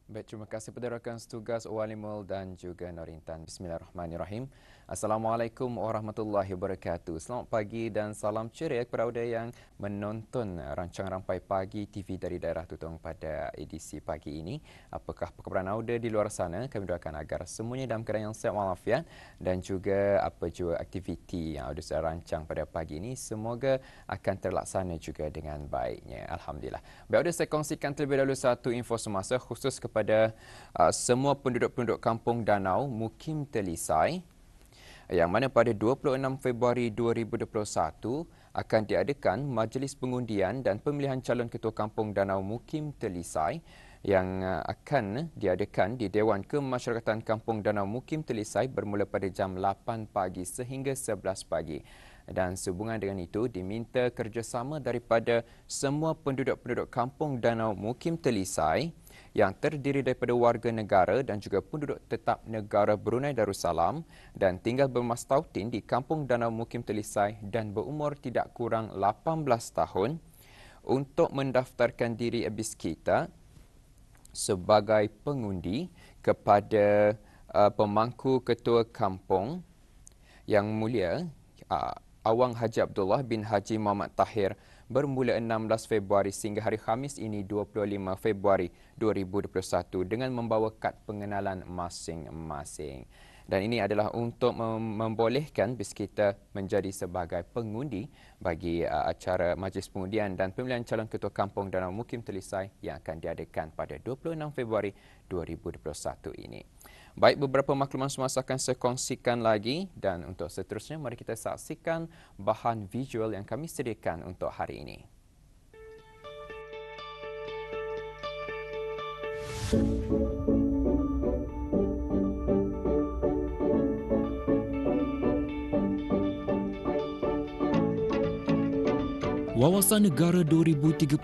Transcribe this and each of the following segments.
Baik, terima kasih kepada rakan setugas Walimul dan juga Norintan. Bismillahirrahmanirrahim. Assalamualaikum warahmatullahi wabarakatuh. Selamat pagi dan salam ceria kepada anda yang menonton rancangan Rampai Pagi TV dari daerah Tutong pada edisi pagi ini. Apakah perkabaran anda di luar sana? Kami doakan agar semuanya dalam keadaan yang sihat walafiat dan juga apa jua aktiviti yang ada saya rancang pada pagi ini semoga akan terlaksana juga dengan baiknya. Alhamdulillah. Baik, saya kongsikan terlebih dahulu satu info semasa khusus kepada semua penduduk-penduduk Kampung Danau Mukim Telisai yang mana pada 26 Februari 2021 akan diadakan majlis pengundian dan pemilihan calon ketua Kampung Danau Mukim Telisai yang akan diadakan di Dewan Kemasyarakatan Kampung Danau Mukim Telisai bermula pada jam 8 pagi sehingga 11 pagi. Dan sehubungan dengan itu, diminta kerjasama daripada semua penduduk-penduduk Kampung Danau Mukim Telisai yang terdiri daripada warga negara dan juga penduduk tetap negara Brunei Darussalam dan tinggal bermastautin di Kampung Danau Mukim Telisai dan berumur tidak kurang 18 tahun untuk mendaftarkan diri habis kita sebagai pengundi kepada pemangku ketua kampung Yang Mulia Awang Haji Abdullah bin Haji Muhammad Tahir bermula 16 Februari sehingga hari Khamis ini 25 Februari 2021 dengan membawa kad pengenalan masing-masing. Dan ini adalah untuk membolehkan bis kita menjadi sebagai pengundi bagi acara majlis pengundian dan pemilihan calon ketua kampung Danau Mukim Telisai yang akan diadakan pada 26 Februari 2021 ini. Baik, beberapa makluman semasa akan saya kongsikan lagi dan untuk seterusnya mari kita saksikan bahan visual yang kami sediakan untuk hari ini. Wawasan Negara 2035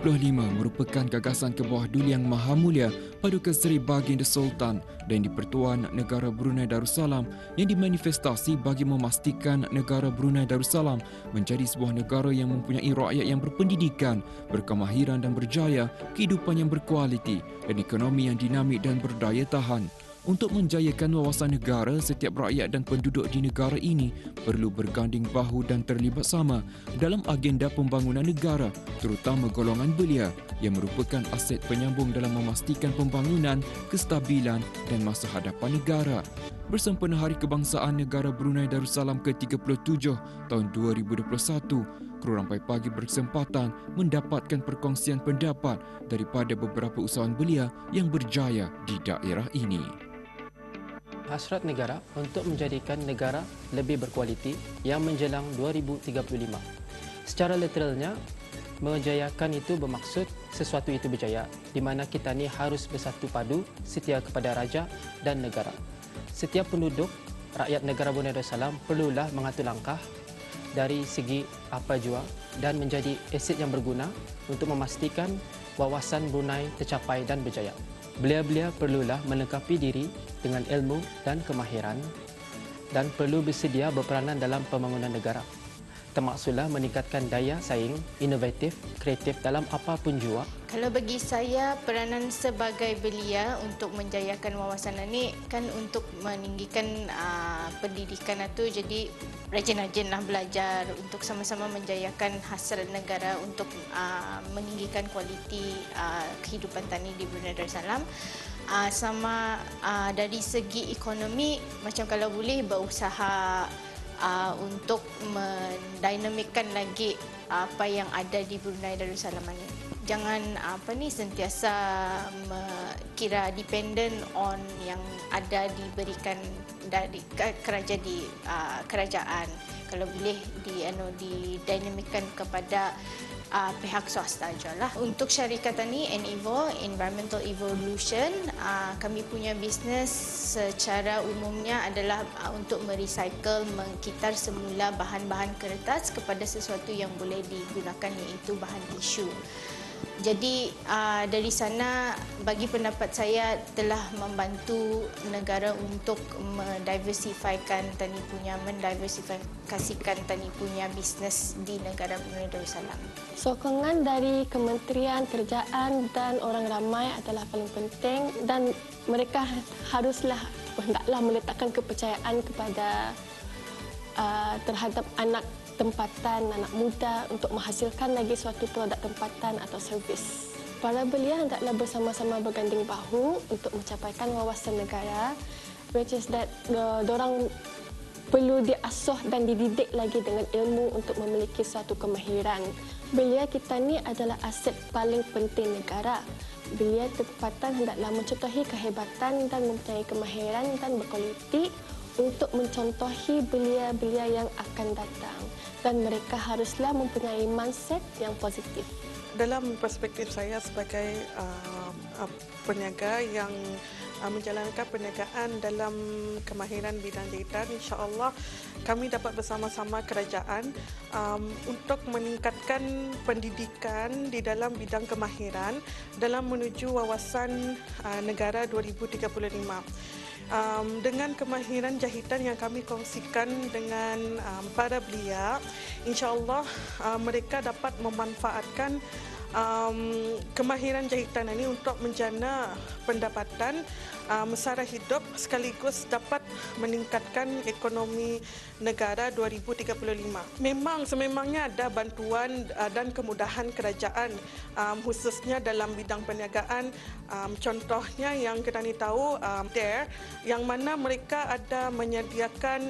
merupakan gagasan Kebawah Duli Yang Maha Mulia Paduka Seri Baginda Sultan dan di-Pertuan Negara Brunei Darussalam yang dimanifestasi bagi memastikan negara Brunei Darussalam menjadi sebuah negara yang mempunyai rakyat yang berpendidikan, berkemahiran dan berjaya, kehidupan yang berkualiti dan ekonomi yang dinamik dan berdaya tahan. Untuk menjayakan wawasan negara, setiap rakyat dan penduduk di negara ini perlu berganding bahu dan terlibat sama dalam agenda pembangunan negara, terutama golongan belia yang merupakan aset penyambung dalam memastikan pembangunan, kestabilan dan masa hadapan negara. Bersempena Hari Kebangsaan Negara Brunei Darussalam ke-37 tahun 2021, Kru Rampai Pagi berkesempatan mendapatkan perkongsian pendapat daripada beberapa usahawan belia yang berjaya di daerah ini. Hasrat negara untuk menjadikan negara lebih berkualiti yang menjelang 2035. Secara literalnya, menjayakan itu bermaksud sesuatu itu berjaya, di mana kita ni harus bersatu padu, setia kepada raja dan negara. Setiap penduduk, rakyat negara Brunei Darussalam perlulah mengatur langkah dari segi apa jua dan menjadi aset yang berguna untuk memastikan wawasan Brunei tercapai dan berjaya. Belia-belia perlulah melengkapi diri dengan ilmu dan kemahiran dan perlu bersedia berperanan dalam pembangunan negara. Termaksudlah meningkatkan daya saing, inovatif, kreatif dalam apapun jua. Kalau bagi saya, peranan sebagai belia untuk menjayakan wawasan ini kan untuk meninggikan pendidikan itu, jadi rajin-rajinlah belajar untuk sama-sama menjayakan hasrat negara untuk meninggikan kualiti kehidupan tani di Brunei Darussalam. Sama dari segi ekonomi, macam kalau boleh berusaha untuk mendinamikkan lagi apa yang ada di Brunei Darussalam ini. Jangan sentiasa kira dependent on yang ada diberikan dari kerajaan. Kalau boleh didinamikkan kepada pihak swasta sajalah. Untuk syarikat tani Enevo, Environmental Evolution, kami punya bisnes secara umumnya adalah untuk merecycle, mengkitar semula bahan-bahan kertas kepada sesuatu yang boleh digunakan, iaitu bahan tisu. Jadi dari sana bagi pendapat saya telah membantu negara untuk mendiversifikasikan tani punya bisnes di negara Brunei Darussalam. Sokongan dari Kementerian Kerajaan dan orang ramai adalah paling penting dan mereka hendaklah meletakkan kepercayaan kepada terhadap anak tempatan, anak muda untuk menghasilkan lagi suatu produk tempatan atau servis. Para belia hendaklah bersama-sama berganding bahu untuk mencapaikan wawasan negara, which is that dorang perlu diasuh dan dididik lagi dengan ilmu untuk memiliki suatu kemahiran. Belia kita ni adalah aset paling penting negara. Belia tempatan hendaklah mencontohi kehebatan dan mempunyai kemahiran dan berkualiti untuk mencontohi belia-belia yang akan datang. Dan mereka haruslah mempunyai mindset yang positif. Dalam perspektif saya sebagai peniaga yang menjalankan perniagaan dalam kemahiran bidang jahitan, insya-Allah kami dapat bersama-sama kerajaan untuk meningkatkan pendidikan di dalam bidang kemahiran dalam menuju wawasan negara 2035. Dengan kemahiran jahitan yang kami kongsikan dengan para belia, insya-Allah mereka dapat memanfaatkan kemahiran jahitan ini untuk menjana pendapatan, mesara hidup sekaligus dapat meningkatkan ekonomi negara 2035. Sememangnya ada bantuan dan kemudahan kerajaan khususnya dalam bidang perniagaan. Contohnya yang kita tahu DARE, yang mana mereka ada menyediakan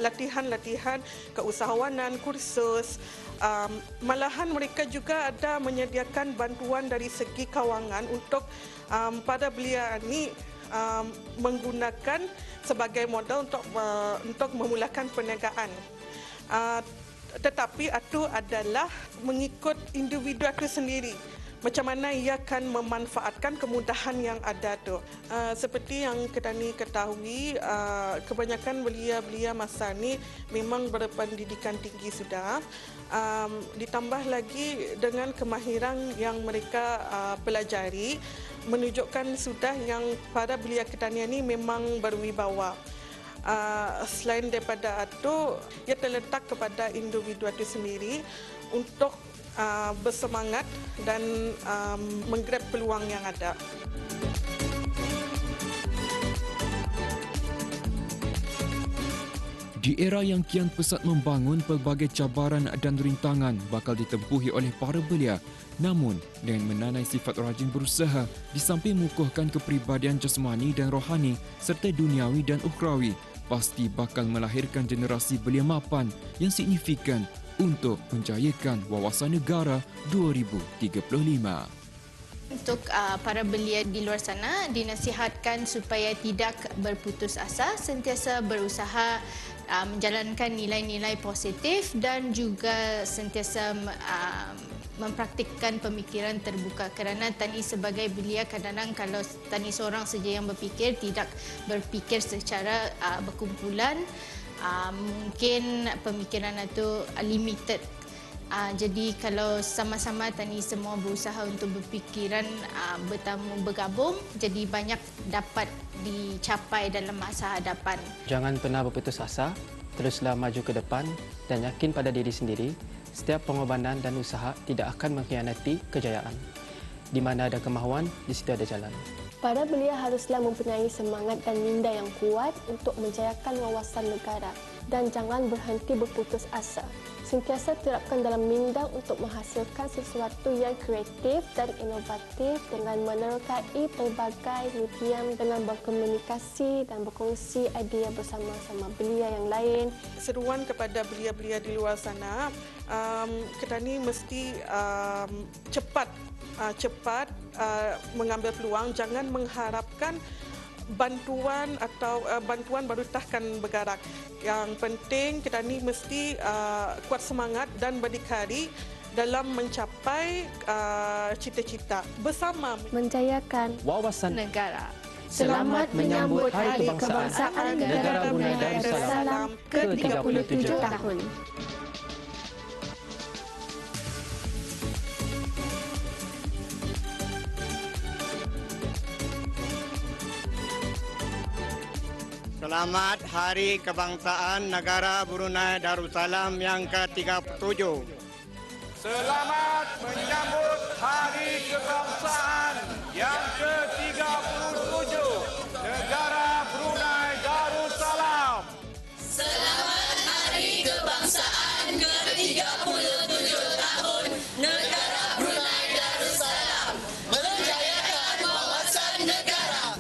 latihan-latihan keusahawanan, kursus. Malahan mereka juga ada menyediakan bantuan dari segi kewangan untuk para belia ini menggunakan sebagai modal untuk memulakan perniagaan. Tetapi itu adalah mengikut individu itu sendiri. Macam mana ia akan memanfaatkan kemudahan yang ada tu. Seperti yang kita ketahui, kebanyakan belia-belia masa ni memang berpendidikan tinggi sudah. Ditambah lagi dengan kemahiran yang mereka pelajari, menunjukkan sudah yang para belia ketanian ini memang berwibawa. Selain daripada itu, ia terletak kepada individu itu sendiri untuk bersemangat dan menggrab peluang yang ada. Di era yang kian pesat membangun, pelbagai cabaran dan rintangan bakal ditempuhi oleh para belia. Namun, dengan menanai sifat rajin berusaha, di samping mengukuhkan kepribadian jasmani dan rohani serta duniawi dan ukhrawi, pasti bakal melahirkan generasi belia mapan yang signifikan untuk menjayakan wawasan negara 2035. Untuk para belia di luar sana, dinasihatkan supaya tidak berputus asa, sentiasa berusaha menjalankan nilai-nilai positif dan juga sentiasa mempraktikkan pemikiran terbuka, kerana tani sebagai belia kadang-kadang kalau tani seorang saja yang berfikir, tidak berfikir secara berkumpulan, mungkin pemikiran itu limited. Jadi kalau sama-sama tani semua berusaha untuk berfikiran bergabung, jadi banyak dapat dicapai dalam masa hadapan. Jangan pernah berputus asa, teruslah maju ke depan dan yakin pada diri sendiri. Setiap pengorbanan dan usaha tidak akan mengkhianati kejayaan. Di mana ada kemahuan, di situ ada jalan. Para belia haruslah mempunyai semangat dan minda yang kuat untuk menjayakan wawasan negara dan jangan berhenti berputus asa. Sentiasa terapkan dalam minda untuk menghasilkan sesuatu yang kreatif dan inovatif dengan menerokai pelbagai medium dengan berkomunikasi dan berkongsi idea bersama-sama belia yang lain. Seruan kepada belia-belia di luar sana, kita ni mesti cepat mengambil peluang, jangan mengharapkan bantuan atau bantuan baru takkan bergerak. Yang penting kita ni mesti kuat semangat dan berdikari dalam mencapai cita-cita bersama menjayakan Wawasan Negara. Selamat menyambut Hari Kebangsaan Negara Brunei Darussalam ke-37 tahun. Selamat Hari Kebangsaan Negara Brunei Darussalam yang ke-37. Selamat menyambut Hari Kebangsaan yang ke-37 Negara Brunei Darussalam. Selamat Hari Kebangsaan ke-37 tahun Negara Brunei Darussalam. Menjayakan wawasan negara.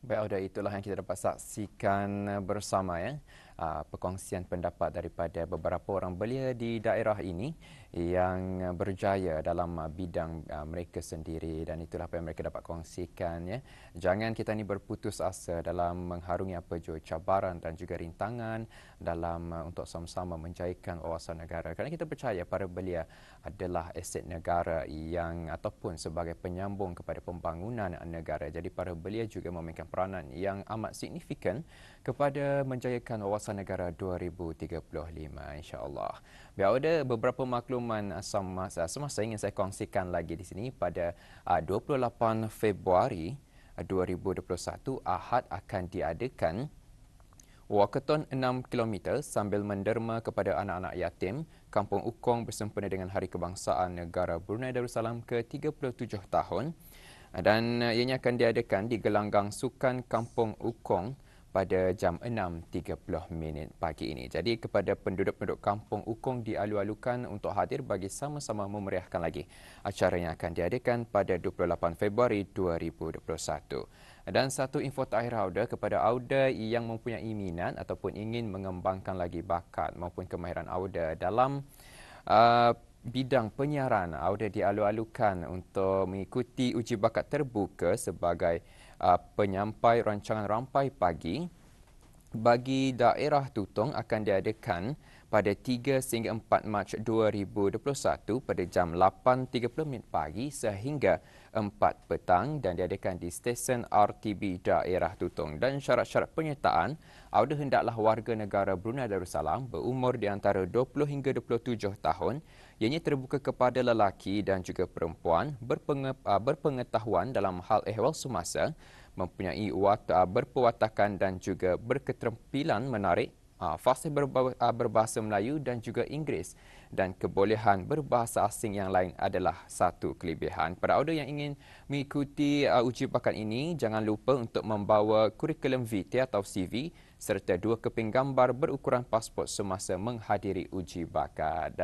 Baik, Auda, itulah yang kita dapat saksikan bersama ya. Perkongsian pendapat daripada beberapa orang belia di daerah ini yang berjaya dalam bidang mereka sendiri, dan itulah apa yang mereka dapat kongsikan ya. Jangan kita ni berputus asa dalam mengharungi apa jua cabaran dan juga rintangan dalam untuk sama-sama menjayakan wawasan negara, kerana kita percaya para belia adalah aset negara yang ataupun sebagai penyambung kepada pembangunan negara. Jadi para belia juga memainkan peranan yang amat signifikan kepada menjayakan wawasan negara 2035 insya-Allah. Biar ada beberapa makluman semasa ingin saya kongsikan lagi di sini. Pada 28 Februari 2021 Ahad akan diadakan walkathon 6 km sambil menderma kepada anak-anak yatim Kampung Ukong bersempena dengan Hari Kebangsaan Negara Brunei Darussalam ke-37 tahun, dan ianya akan diadakan di gelanggang sukan Kampung Ukong pada jam 6.30 pagi ini. Jadi kepada penduduk-penduduk Kampung Ukong dialu-alukan untuk hadir bagi sama-sama memeriahkan lagi acara yang akan diadakan pada 28 Februari 2021. Dan satu info terakhir Auda, kepada Auda yang mempunyai minat ataupun ingin mengembangkan lagi bakat maupun kemahiran Auda dalam bidang penyiaran, Auda dialu-alukan untuk mengikuti uji bakat terbuka sebagai penyampai rancangan Rampai Pagi bagi daerah Tutong akan diadakan pada 3 sehingga 4 Mac 2021 pada jam 8.30 pagi sehingga 4 petang dan diadakan di stesen RTB daerah Tutong. Dan syarat-syarat penyertaan, Auda hendaklah warga negara Brunei Darussalam berumur di antara 20 hingga 27 tahun, ianya terbuka kepada lelaki dan juga perempuan, berpengetahuan dalam hal ehwal semasa, mempunyai berpewatakan dan juga berketerampilan menarik, fasih berbahasa Melayu dan juga Inggeris, dan kebolehan berbahasa asing yang lain adalah satu kelebihan. Para Auda yang ingin mengikuti uji bakat ini, jangan lupa untuk membawa kurikulum vitae atau CV serta 2 keping gambar berukuran pasport semasa menghadiri uji bakat.